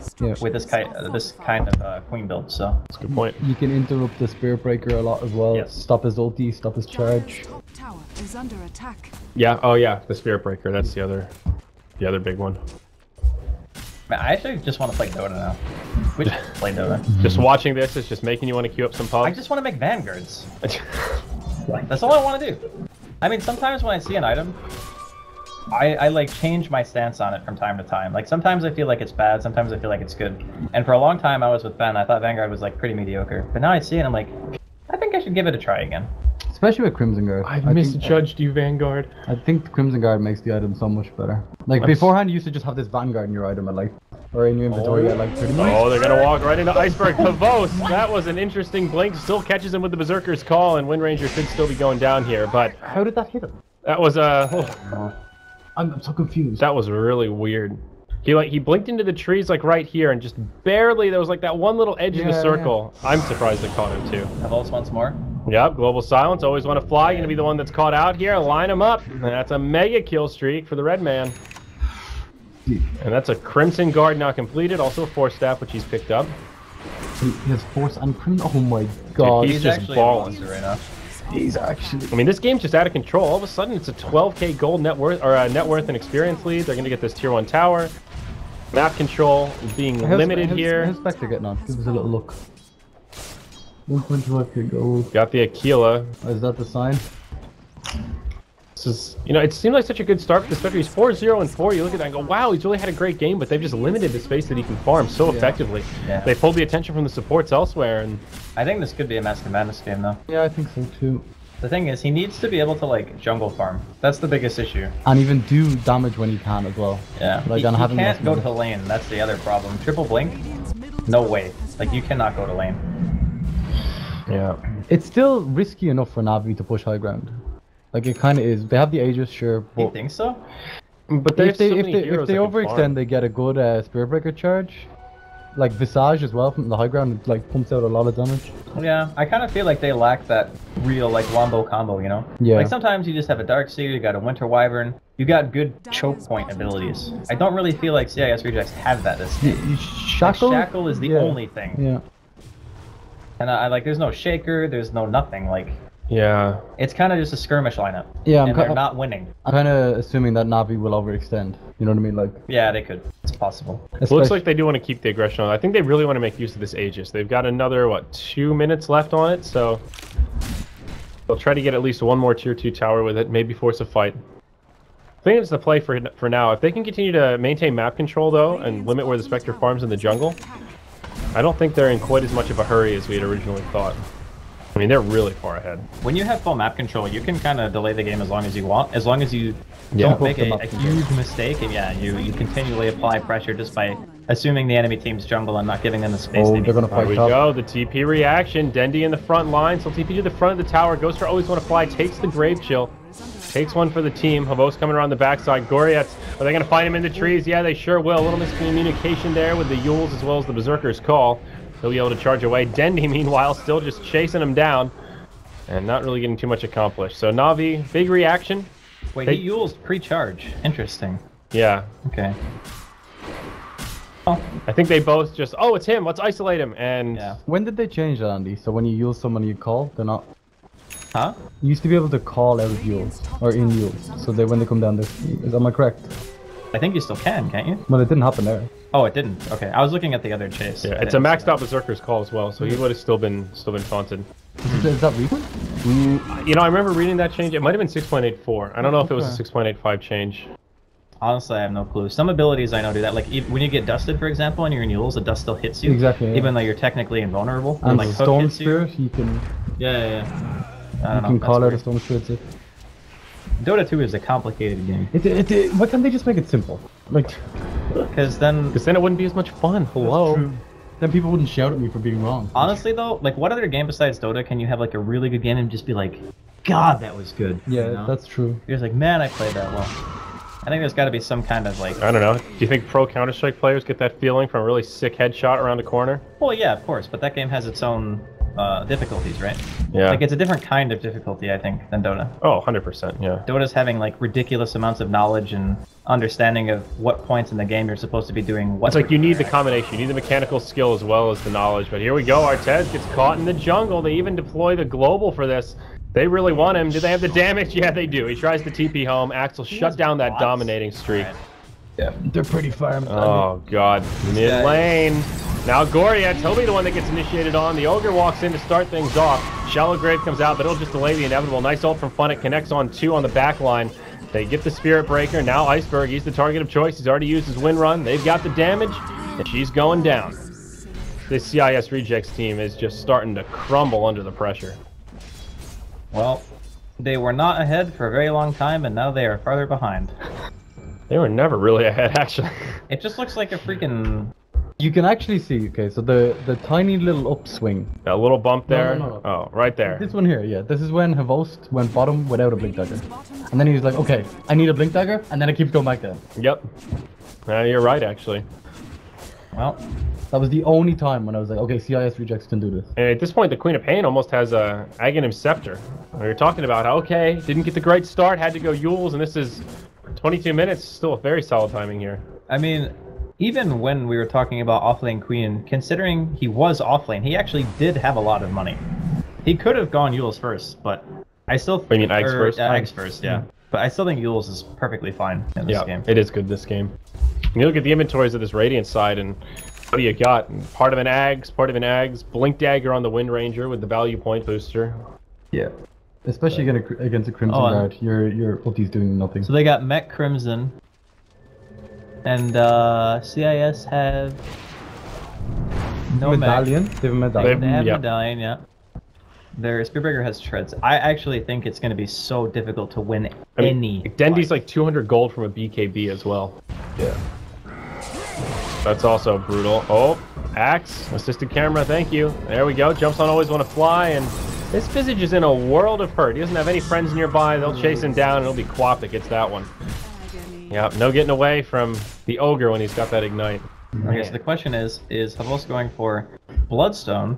Speaker 1: with this kind of queen build, so.
Speaker 2: That's a good point.
Speaker 4: You can interrupt the Spirit Breaker a lot as well.
Speaker 1: Yes.
Speaker 4: Stop his ulti, stop his charge.
Speaker 3: Tower is under attack.
Speaker 2: Yeah, oh yeah, the Spirit Breaker, that's the other big one.
Speaker 1: Man, I actually just want to play Dota now. We just play Dota.
Speaker 2: Just watching this is just making you want to queue up some pubs.
Speaker 1: I just want to make Vanguards. That's all I want to do. I mean, sometimes when I see an item, I like change my stance on it from time to time. Like sometimes I feel like it's bad, sometimes I feel like it's good. And for a long time I was with Ben, I thought Vanguard was like pretty mediocre. But now I see it and I'm like, I think I should give it a try again.
Speaker 4: Especially with Crimson Guard.
Speaker 2: I misjudged you, Vanguard.
Speaker 4: I think the Crimson Guard makes the item so much better. Like beforehand you used to just have this Vanguard in your item at like, or in your inventory at like 30 minutes.
Speaker 2: Oh, they're gonna walk right into Iceberg. Havost, that was an interesting blink. Still catches him with the Berserker's Call, and Wind Ranger should still be going down here, but...
Speaker 4: How did that hit him?
Speaker 2: That was
Speaker 4: I'm so confused.
Speaker 2: that was really weird. He blinked into the trees like right here and just barely, there was like that one little edge in the circle. Yeah. I'm surprised they caught him too.
Speaker 1: Havost once more.
Speaker 2: Yep, Global Silence, always want to fly, gonna be the one that's caught out here. Line him up, and that's a mega kill streak for the red man. And that's a Crimson Guard now completed, also a Force Staff, which he's picked up.
Speaker 4: He has Force and Crimson. Oh my god.
Speaker 2: Dude, he's just balling
Speaker 1: right now.
Speaker 4: He's actually...
Speaker 2: I mean, this game's just out of control. All of a sudden, it's a 12k gold net worth, or net worth and experience lead. They're gonna get this tier 1 tower. Map control is being limited here.
Speaker 4: How's Spectre getting on? Give us a little look. 1.5k gold.
Speaker 2: Got the Aquila.
Speaker 4: Is that the sign?
Speaker 2: This is, you know, it seemed like such a good start for the Spectre. He's 4-0 and 4. You look at that and go, wow, he's really had a great game, but they've just limited the space that he can farm so effectively.
Speaker 1: Yeah.
Speaker 2: They pulled the attention from the supports elsewhere, and
Speaker 1: I think this could be a Master Madness game though.
Speaker 4: Yeah, I think so too.
Speaker 1: The thing is, he needs to be able to like jungle farm. That's the biggest issue.
Speaker 4: And even do damage when he can as well.
Speaker 1: Yeah,
Speaker 4: like
Speaker 1: he can't go to lane. That's the other problem. Triple blink? No way. Like you cannot go to lane.
Speaker 2: yeah.
Speaker 4: It's still risky enough for Navi to push high ground. Like it kind of is. They have the Aegis, sure. But
Speaker 1: You think so?
Speaker 2: But
Speaker 4: if they overextend, they get a good Spirit Breaker charge. Like Visage as well from the high ground, it like pumps out a lot of damage.
Speaker 1: Yeah, I kind of feel like they lack that real like wombo combo, you know?
Speaker 4: Yeah.
Speaker 1: Like sometimes you just have a Darkseer, you got a Winter Wyvern, you got good choke point abilities. I don't really feel like CIS Rejects have that this game.
Speaker 4: Shackle?
Speaker 1: Like, Shackle is the only thing.
Speaker 4: Yeah.
Speaker 1: And I like, there's no Shaker, there's no nothing, like...
Speaker 2: Yeah.
Speaker 1: It's kind of just a skirmish lineup.
Speaker 4: Yeah,
Speaker 1: and they're not winning.
Speaker 4: I'm kind of assuming that Navi will overextend. You know what I mean? Like.
Speaker 1: Yeah, they could. It's possible.
Speaker 2: It looks like they do want to keep the aggression on. I think they really want to make use of this Aegis. They've got another, what, 2 minutes left on it, so... They'll try to get at least one more tier 2 tower with it, maybe force a fight. I think it's the play for now. If they can continue to maintain map control, though, and limit where the Spectre farms in the jungle, I don't think they're in quite as much of a hurry as we had originally thought. I mean, they're really far ahead. When
Speaker 1: you have full map control, you can kind of delay the game as long as you want, as long as you don't make a huge mistake, and you continually apply pressure just by assuming the enemy team's jungle and not giving them the space they need.
Speaker 4: They're gonna fight.
Speaker 2: There we go, the TP reaction. Dendi in the front line, so TP to the front of the tower. Ghoster always want to fly, takes the Grave Chill. Takes one for the team. Havost coming around the backside. Goriets, are they going to find him in the trees? Yeah, they sure will. A little miscommunication there with the Yules as well as the Berserker's Call. He'll be able to charge away. Dendi, meanwhile, still just chasing him down and not really getting too much accomplished. So Navi, big reaction.
Speaker 1: Wait, he Yules pre-charge. Interesting.
Speaker 2: Yeah.
Speaker 1: Okay. Oh.
Speaker 2: I think they both just, oh, it's him. Let's isolate him. And
Speaker 1: yeah.
Speaker 4: When did they change that, Andy? So when you use someone you call, they're not...
Speaker 1: Huh?
Speaker 4: You used to be able to call out Yules, or in Yules, so when they come down there. Am I correct?
Speaker 1: I think you still can, can't you?
Speaker 4: Well, it didn't happen there.
Speaker 1: Oh, it didn't. Okay, I was looking at the other chase.
Speaker 2: Yeah, it's a maxed out Berserker's Call as well, so he would have still been taunted.
Speaker 4: Is that recent?
Speaker 2: You know, I remember reading that change. It might have been 6.84. I don't know if it was a 6.85 change.
Speaker 1: Honestly, I have no clue. Some abilities I know do that. Like when you get dusted, for example, and you're in Yules, the dust still hits you.
Speaker 4: Exactly.
Speaker 1: Even though you're technically invulnerable.
Speaker 4: And
Speaker 1: like
Speaker 4: Storm Spirit, you can.
Speaker 1: Yeah.
Speaker 4: You can call out a Storm Spirit.
Speaker 1: Dota 2 is a complicated game.
Speaker 4: Why can't they just make it simple? Like,
Speaker 1: because then
Speaker 2: it wouldn't be as much fun. Hello.
Speaker 4: Then people wouldn't shout at me for being wrong.
Speaker 1: Honestly though, like what other game besides Dota can you have like a really good game and just be like, God, that was good.
Speaker 4: Yeah,
Speaker 1: you know?
Speaker 4: that's true.
Speaker 1: You're just like, man, I played that well. I think there's got to be some kind of like.
Speaker 2: I don't know. Do you think pro Counter-Strike players get that feeling from a really sick headshot around the corner?
Speaker 1: Well, yeah, of course, but that game has its own difficulties, right?
Speaker 2: Yeah.
Speaker 1: Like it's a different kind of difficulty, I think, than Dota.
Speaker 2: Oh, 100%, yeah.
Speaker 1: Dota's having like ridiculous amounts of knowledge and understanding of what points in the game you're supposed to be doing.
Speaker 2: It's like you need the combination. You need the mechanical skill as well as the knowledge. But here we go. Artez gets caught in the jungle. They even deploy the global for this. They really want him. Do they have the damage? Yeah, they do. He tries to TP home. Axel shut down that dominating streak.
Speaker 4: Yeah, they're pretty fire.
Speaker 2: Oh, God. Mid lane. Now Goriet, he'll be the one that gets initiated on. The Ogre walks in to start things off. Shallow Grave comes out, but it'll just delay the inevitable. Nice ult from Funnet. Connects on 2 on the back line. They get the Spirit Breaker. Now Iceberg, he's the target of choice. He's already used his win run. They've got the damage, and she's going down. This CIS Rejects team is just starting to crumble under the pressure.
Speaker 1: Well, they were not ahead for a very long time, and now they are farther behind.
Speaker 2: They were never really ahead, actually.
Speaker 1: It just looks like a freaking...
Speaker 4: You can actually see, okay, so the tiny little upswing.
Speaker 2: That little bump there?
Speaker 4: No.
Speaker 2: Oh, right there.
Speaker 4: This one here, yeah. This is when Havost went bottom without a Blink Dagger. And then he was like, okay, I need a Blink Dagger, and then it keeps going back down.
Speaker 2: Yep. You're right, actually.
Speaker 1: Well,
Speaker 4: that was the only time when I was like, okay, CIS Rejects can do this.
Speaker 2: And at this point, the Queen of Pain almost has a Aghanim Scepter. We were talking about how, okay, didn't get the great start, had to go Yules, and this is 22 minutes, still a very solid timing here.
Speaker 1: I mean, even when we were talking about offlane Queen, considering he was offlane, he actually did have a lot of money. He could have gone Yules first, but I still think...
Speaker 2: You mean Ags first?
Speaker 1: Ags first, yeah. But I still think Yules is perfectly fine in this game.
Speaker 2: It is good this game. You look at the inventories of this Radiant side, and what do you got? Part of an Ags, Blink Dagger on the Wind Ranger with the value point booster.
Speaker 4: Yeah. Especially against a Crimson Guard, your ulti's doing nothing.
Speaker 1: So they got Mech Crimson, and CIS have no
Speaker 4: Medallion.
Speaker 1: Mech.
Speaker 4: They have a Medallion.
Speaker 1: They have Medallion, yeah. Their Spearbreaker has Treads. I actually think it's going to be so difficult to win any.
Speaker 2: Dendy's like 200 gold from a BKB as well.
Speaker 4: Yeah.
Speaker 2: That's also brutal. Oh, Axe, assisted camera, thank you. There we go. Jumps on Always Want to Fly, and this Visage is in a world of hurt. He doesn't have any friends nearby. They'll chase him down, and it'll be Quap that gets that one. Yeah, no getting away from the Ogre when he's got that Ignite.
Speaker 1: Okay, so the question is Havos going for Bloodstone,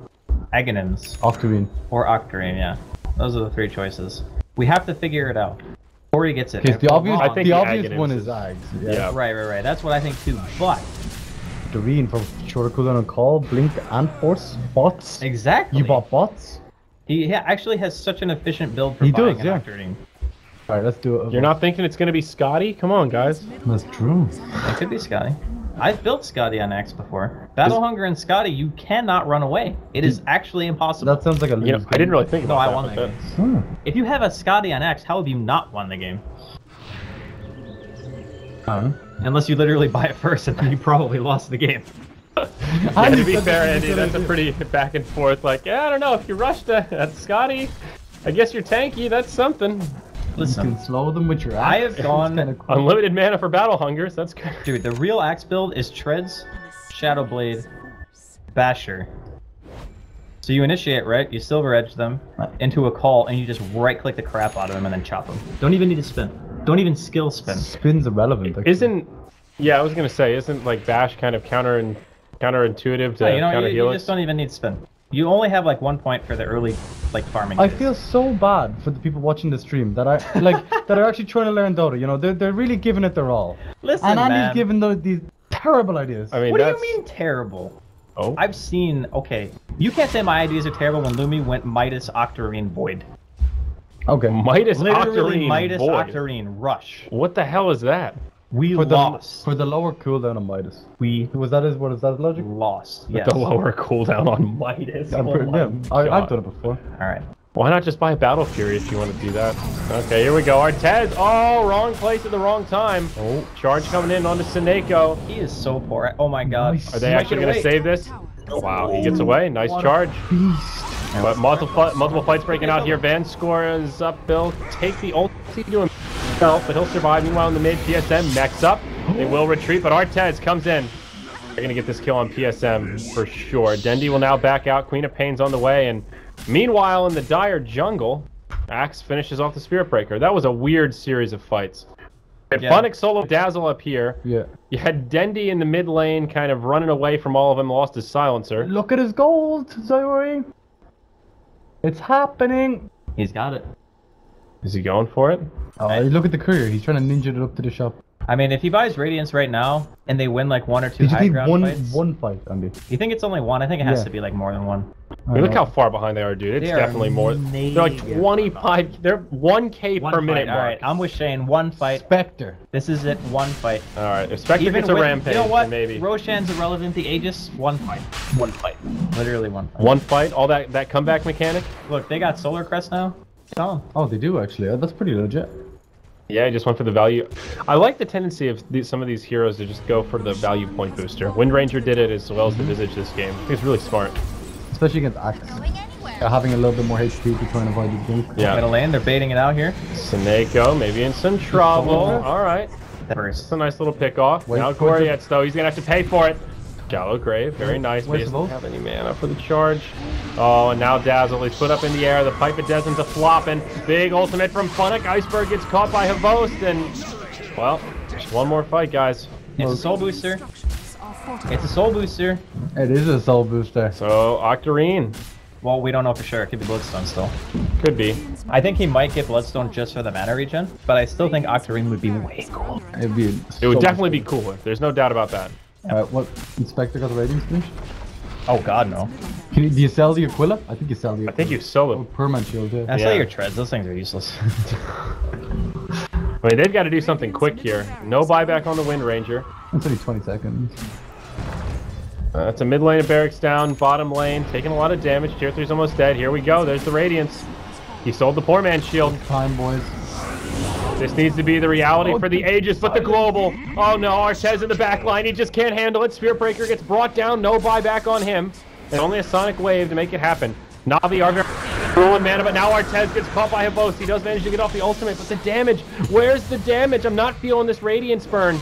Speaker 1: Aghanims,
Speaker 4: Octarine,
Speaker 1: or Octarine? Yeah, those are the 3 choices. We have to figure it out. Corey gets it.
Speaker 4: Because the obvious,
Speaker 2: I think
Speaker 4: the
Speaker 2: the
Speaker 4: obvious
Speaker 2: Aghanims
Speaker 4: one
Speaker 2: is-
Speaker 4: is Ags.
Speaker 2: Yeah.
Speaker 1: Right. That's what I think too. But
Speaker 4: Octarine for shorter cooldown on call, Blink and Force, bots.
Speaker 1: exactly,
Speaker 4: You bought bots?
Speaker 1: he actually has such an efficient build for
Speaker 4: He
Speaker 1: buying
Speaker 4: does,
Speaker 1: an
Speaker 4: yeah.
Speaker 1: Octarine.
Speaker 4: Alright, let's do it.
Speaker 2: You're not thinking it's going to be Scotty? Come on, guys.
Speaker 4: That's true.
Speaker 1: It could be Scotty. I've built Scotty on X before. Battle Hunger and Scotty, you cannot run away. It is actually impossible.
Speaker 4: That sounds like a lose.
Speaker 2: You know, I didn't really think
Speaker 1: No,
Speaker 2: about
Speaker 1: I
Speaker 2: that.
Speaker 1: won
Speaker 2: but
Speaker 1: that game. If you have a Scotty on X, how have you not won the game? Unless you literally buy it first, and then you probably lost the game.
Speaker 2: Yeah, to be fair, Andy, that's a pretty back and forth. Like, yeah, I don't know if you rushed that Scotty. I guess you're tanky. That's something.
Speaker 4: You
Speaker 1: Listen,
Speaker 4: can slow them with your axe.
Speaker 1: I have gone-
Speaker 4: It's kinda cool.
Speaker 2: Unlimited mana for Battle Hungers. That's good.
Speaker 1: dude, the real Axe build is Treads, Shadowblade, Basher. So you initiate, right? You Silver Edge them into a call, and you just right-click the crap out of them and then chop them. Don't even need to spin. Don't even skill spin.
Speaker 4: Spin's irrelevant. Actually.
Speaker 2: Isn't? Yeah, I was gonna say, isn't like Bash kind of counterintuitive to
Speaker 1: No,
Speaker 2: counter
Speaker 1: you
Speaker 2: heal
Speaker 1: just
Speaker 2: it?
Speaker 1: don't even need spin. You only have like 1 point for the early like farming.
Speaker 4: I
Speaker 1: phase.
Speaker 4: feel so bad for the people watching the stream that are that are actually trying to learn Dota. You know, they're really giving it their all.
Speaker 1: Listen,
Speaker 4: And
Speaker 1: man.
Speaker 4: Andy's giving these terrible ideas.
Speaker 2: I mean,
Speaker 1: What do
Speaker 2: that's...
Speaker 1: you mean terrible?
Speaker 2: Oh,
Speaker 1: I've seen. Okay, you can't say my ideas are terrible when Lumi went Midas Octarine Void.
Speaker 4: Okay.
Speaker 2: Midas
Speaker 1: Literally
Speaker 2: Octarine
Speaker 1: Midas
Speaker 2: Void.
Speaker 1: Octarine Rush.
Speaker 2: What the hell is that?
Speaker 1: We
Speaker 4: For
Speaker 1: lost.
Speaker 4: the lower cooldown of Midas.
Speaker 1: We
Speaker 4: Was that what is that logic?
Speaker 1: lost.
Speaker 2: With
Speaker 1: Yes.
Speaker 2: the lower cooldown on Midas.
Speaker 4: I'm
Speaker 2: Oh
Speaker 4: pretty,
Speaker 2: my
Speaker 4: yeah, I've
Speaker 2: God.
Speaker 4: done it before.
Speaker 1: All right.
Speaker 2: Why not just buy a Battle Fury if you want to do that? Okay, here we go. Artez. Oh, wrong place at the wrong time.
Speaker 4: Oh.
Speaker 2: Charge coming in onto Seneko.
Speaker 1: He is so poor. Oh my God.
Speaker 4: Nice.
Speaker 2: Are they
Speaker 1: He might
Speaker 2: actually
Speaker 1: get
Speaker 2: going to
Speaker 1: away.
Speaker 2: save this? Wow, he gets away. Nice
Speaker 1: What a
Speaker 2: charge.
Speaker 4: Beast.
Speaker 2: But multiple fights breaking out here. Van Score is up. Bill take the ulti to himself, but he'll survive. Meanwhile, in the mid, PSM mechs up. They will retreat, but Artez comes in. They're going to get this kill on PSM for sure. Dendy will now back out. Queen of Pain's on the way. And meanwhile, in the dire jungle, Axe finishes off the Spirit Breaker. That was a weird series of fights. You had
Speaker 1: Yeah.
Speaker 2: Funnick solo Dazzle up here.
Speaker 4: Yeah.
Speaker 2: You had Dendy in the mid lane kind of running away from all of them, lost his silencer.
Speaker 4: Look at his gold, Zoe. It's happening.
Speaker 1: He's got it.
Speaker 2: Is he going for it?
Speaker 4: Oh, look at the courier. He's trying to ninja it up to the shop.
Speaker 1: I mean, if he buys Radiance right now and they win like 1 or 2
Speaker 4: Did you
Speaker 1: high
Speaker 4: think
Speaker 1: ground fights,
Speaker 4: one fight, Andy?
Speaker 1: you think it's only 1? I think it has
Speaker 4: Yeah.
Speaker 1: to be like more than 1.
Speaker 2: I mean, look how far behind they are, dude. It's
Speaker 1: They are
Speaker 2: definitely more. They're like 25. They're 1K per minute
Speaker 1: All right,
Speaker 2: mark.
Speaker 1: I'm with Shane. 1 fight.
Speaker 4: Spectre.
Speaker 1: This is it. 1 fight.
Speaker 2: All right, if Spectre gets a
Speaker 1: with,
Speaker 2: rampage,
Speaker 1: you know what?
Speaker 2: then maybe.
Speaker 1: Roshan's irrelevant. The Aegis. 1 fight. 1 fight. Literally 1 fight.
Speaker 2: One fight, all that comeback mechanic?
Speaker 1: Look, they got Solar Crest now. Tell 'em.
Speaker 4: Oh, they do actually. That's pretty legit.
Speaker 2: Yeah, I just went for the value. I like the tendency of some of these heroes to just go for the value point booster. Wind Ranger did it as well as the Visage this game. I think it's really smart.
Speaker 4: Especially against Axe. Having a little bit more HP to try and avoid the blink.
Speaker 2: Yeah.
Speaker 1: Middle lane, they're baiting it out here.
Speaker 2: Seneko, maybe in some trouble. All right.
Speaker 1: First.
Speaker 2: It's a nice little pick off.
Speaker 4: Wait,
Speaker 2: Now Gorietz, though, he's going to have to pay for it. Gallow Grave, very nice, but he
Speaker 4: Where's the
Speaker 2: doesn't
Speaker 4: vault?
Speaker 2: have any mana for the charge. Oh, and now Dazzle, he's put up in the air. The Pipe of Desmond's a flopping. Big ultimate from Funnick. Iceberg gets caught by Havost, and, well, just one more fight, guys.
Speaker 1: It's a soul booster.
Speaker 3: Structures are fortified.
Speaker 1: It's a soul booster.
Speaker 4: It is a soul booster.
Speaker 2: So, Octarine,
Speaker 1: Well, we don't know for sure. It could be Bloodstone still.
Speaker 2: could be.
Speaker 1: I think he might get Bloodstone just for the mana regen, but I still think Octarine would be way cool.
Speaker 4: It'd be.
Speaker 2: It would definitely be cooler. There's no doubt about that.
Speaker 4: What? Inspector got the ratings finished?
Speaker 1: Oh god, no.
Speaker 4: Do you sell the Aquila? I think you sell the Aquila.
Speaker 2: I think you solo.
Speaker 4: Permanent shield, yeah.
Speaker 1: I say
Speaker 2: Yeah.
Speaker 1: your treads. Those things are useless.
Speaker 2: I mean, they've got to do something quick here. No buyback on the Wind Ranger.
Speaker 4: It's only 20 seconds.
Speaker 2: It's a mid lane of Barracks down, bottom lane, taking a lot of damage. Tier 3's almost dead. Here we go. There's the Radiance. He sold the poor man's shield.
Speaker 4: Time, boys.
Speaker 2: This needs to be the reality for the Aegis, but the global. Oh no, Artez in the back line. He just can't handle it. Spirit Breaker gets brought down. No buyback on him. And only a Sonic Wave to make it happen. NaVi are ruling mana, but now Artez gets caught by Havost. He does manage to get off the ultimate, but the damage. Where's the damage? I'm not feeling this Radiance burn.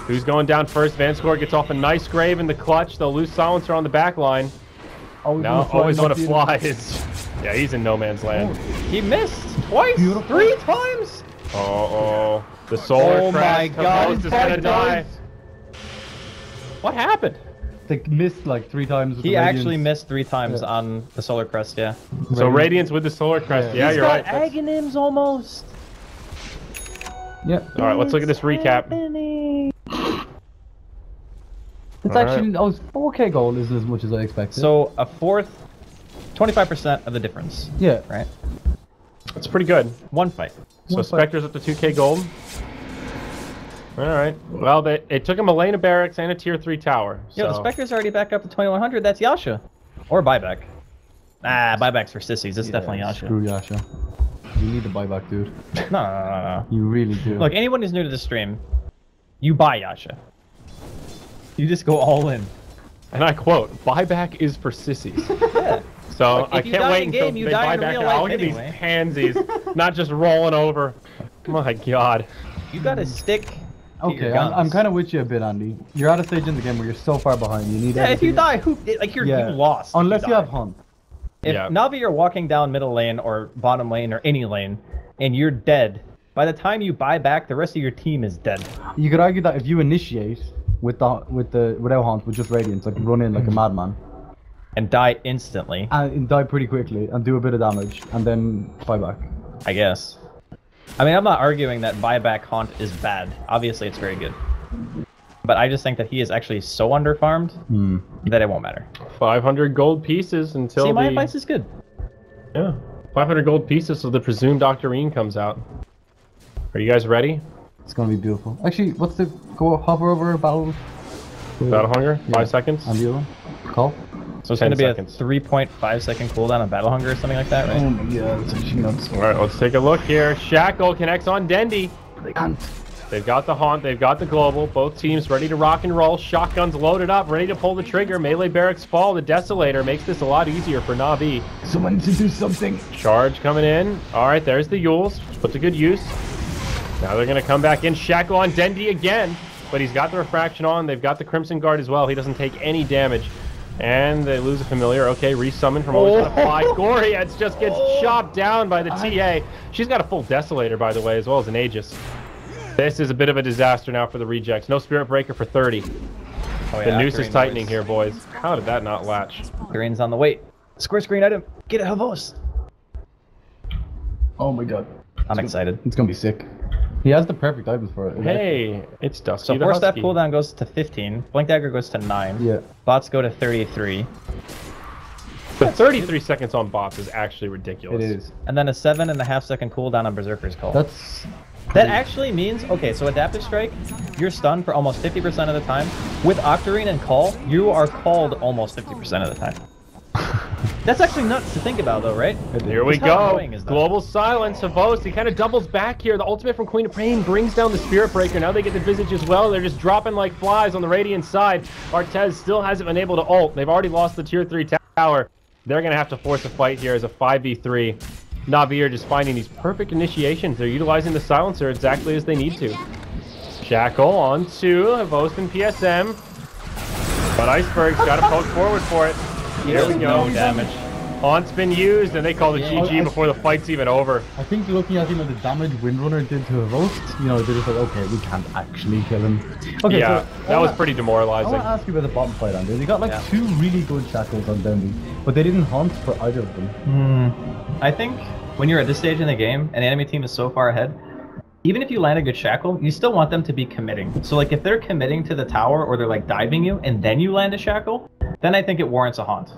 Speaker 2: Who's going down first? Vanscore gets off a nice grave in the clutch. They'll lose Silencer on the back line. Now, always want to fly. Yeah, he's in no man's land.
Speaker 1: He missed twice,
Speaker 4: Beautiful.
Speaker 1: 3 times.
Speaker 2: Uh-oh. The solar
Speaker 1: Oh my
Speaker 2: crest.
Speaker 1: God,
Speaker 2: Havost is gonna die. What happened?
Speaker 4: They missed like 3 times. With
Speaker 1: He
Speaker 4: the
Speaker 1: actually
Speaker 4: Radiance.
Speaker 1: missed 3 times on the Solar Crest. Yeah.
Speaker 2: So Radiance with the solar crest. Yeah,
Speaker 1: He's
Speaker 2: you're
Speaker 1: got
Speaker 2: right.
Speaker 1: Aghanims almost.
Speaker 4: Yeah.
Speaker 2: All right, let's look at this recap.
Speaker 4: It's
Speaker 2: All
Speaker 4: actually, oh, 4K gold isn't as much as I expected.
Speaker 1: So a fourth, 25% of the difference.
Speaker 4: yeah.
Speaker 1: Right.
Speaker 2: It's pretty good.
Speaker 1: 1 fight.
Speaker 2: So
Speaker 4: One fight.
Speaker 2: Spectre's up to 2K gold. All right. Well, it took him a lane of barracks and a tier 3 tower. So.
Speaker 1: Yo, the Spectre's already back up to 2100. That's Yasha. Or buyback. Ah, buyback's for sissies. It's definitely Yasha.
Speaker 4: Screw Yasha. You need the buyback, dude.
Speaker 1: No.
Speaker 4: You really do.
Speaker 1: Look, anyone who's new to the stream, you buy Yasha. You just go all in.
Speaker 2: And I quote, buyback is for sissies.
Speaker 1: Yeah.
Speaker 2: So
Speaker 1: Look,
Speaker 2: I
Speaker 1: if you
Speaker 2: can't
Speaker 1: die
Speaker 2: wait
Speaker 1: in
Speaker 2: until
Speaker 1: game, you
Speaker 2: they
Speaker 1: die
Speaker 2: buy
Speaker 1: in
Speaker 2: back
Speaker 1: real
Speaker 2: now.
Speaker 1: life
Speaker 2: Look at
Speaker 1: anyway.
Speaker 2: these pansies, not just rolling over. My God.
Speaker 1: You gotta stick to
Speaker 4: Okay,
Speaker 1: your guns.
Speaker 4: I'm kind of with you a bit, Andy. You're at a stage in the game where you're so far behind. You need.
Speaker 1: Yeah, if you
Speaker 4: everything-
Speaker 1: die, you lost.
Speaker 4: Unless you
Speaker 1: die.
Speaker 4: have Hunt.
Speaker 1: If
Speaker 2: Yeah.
Speaker 1: Navi are walking down middle lane or bottom lane or any lane, and you're dead, by the time you buy back, the rest of your team is dead.
Speaker 4: You could argue that if you initiate without Hunt, with just Radiance, like run in like a madman,
Speaker 1: And die instantly,
Speaker 4: and die pretty quickly and do a bit of damage, and then buy back.
Speaker 1: I guess. I mean, I'm not arguing that buyback Haunt is bad. Obviously, it's very good. But I just think that he is actually so underfarmed that it won't matter.
Speaker 2: 500 gold pieces until
Speaker 1: See, my
Speaker 2: the...
Speaker 1: advice is good.
Speaker 2: Yeah. 500 gold pieces so the presumed Octarine comes out. Are you guys ready?
Speaker 4: It's gonna be beautiful. Actually, what's the hover over battle?
Speaker 2: Battle Hunger?
Speaker 4: Yeah.
Speaker 2: 5 seconds?
Speaker 4: And the other one? Call?
Speaker 1: So it's
Speaker 2: 10
Speaker 1: going to be
Speaker 2: seconds.
Speaker 1: a 3.5 second cooldown on Battle Hunger or something like that, right?
Speaker 4: Oh my god, it's actually nuts.
Speaker 2: Alright, let's take a look here. Shackle connects on Dendy.
Speaker 4: They can't.
Speaker 2: They've got the Haunt, they've got the Global. Both teams ready to rock and roll. Shotguns loaded up, ready to pull the trigger. Melee Barracks fall. The Desolator makes this a lot easier for NaVi.
Speaker 4: Someone needs to do something.
Speaker 2: Charge coming in. Alright, there's the Yules. Put to good use. Now they're going to come back in. Shackle on Dendy again. But he's got the Refraction on. They've got the Crimson Guard as well. He doesn't take any damage. And they lose a familiar. Okay, resummon from always gonna fly. Gorietz just gets chopped down by the TA. She's got a full Desolator, by the way, as well as an Aegis. This is a bit of a disaster now for the rejects. No Spirit Breaker for 30.
Speaker 1: Oh,
Speaker 2: The noose is tightening here, boys. How did that not latch?
Speaker 1: Green's on the wait. Square screen item. Get it, Havos.
Speaker 4: Oh my god.
Speaker 1: I'm excited.
Speaker 4: It's gonna be sick. He has the perfect items for it.
Speaker 2: Hey, it's Dusty
Speaker 1: So
Speaker 2: the
Speaker 1: Force Staff
Speaker 2: Husky.
Speaker 1: cooldown goes to 15. Blink Dagger goes to 9.
Speaker 4: Yeah.
Speaker 1: Bots go to 33.
Speaker 2: But 33 seconds on bots is actually ridiculous.
Speaker 4: It is.
Speaker 1: And then a 7.5 second cooldown on Berserker's Call.
Speaker 4: That's...
Speaker 1: That actually means, okay, so Adaptive Strike, you're stunned for almost 50% of the time. With Octarine and Call, you are called almost 50% of the time. That's actually nuts to think about, though, right?
Speaker 2: Here we
Speaker 1: Just how
Speaker 2: go.
Speaker 1: annoying is that?
Speaker 2: Global Silence. Havos, he kind of doubles back here. The ultimate from Queen of Pain brings down the Spirit Breaker. Now they get the Visage as well. They're just dropping like flies on the Radiant side. Artez still hasn't been able to ult. They've already lost the Tier 3 tower. They're going to have to force a fight here as a 5v3. NaVi are just finding these perfect initiations. They're utilizing the Silencer exactly as they need to. Shackle onto Havos and PSM. But Iceberg's got to poke forward for it. Here we go.
Speaker 1: No damage.
Speaker 2: Haunt's been used, and they call the GG before the fight's even over.
Speaker 4: I think looking at, the damage Windrunner did to a Host, they're just like, okay, we can't actually kill him. Okay,
Speaker 2: Yeah,
Speaker 4: so
Speaker 2: that was pretty
Speaker 4: I
Speaker 2: demoralizing.
Speaker 4: want to ask you about the bottom fight, Andrew. They got like 2 really good shackles on Denby, but they didn't hunt for either of them.
Speaker 1: I think when you're at this stage in the game and the enemy team is so far ahead, even if you land a good shackle, you still want them to be committing. So like if they're committing to the tower or they're like diving you and then you land a shackle, then I think it warrants a haunt.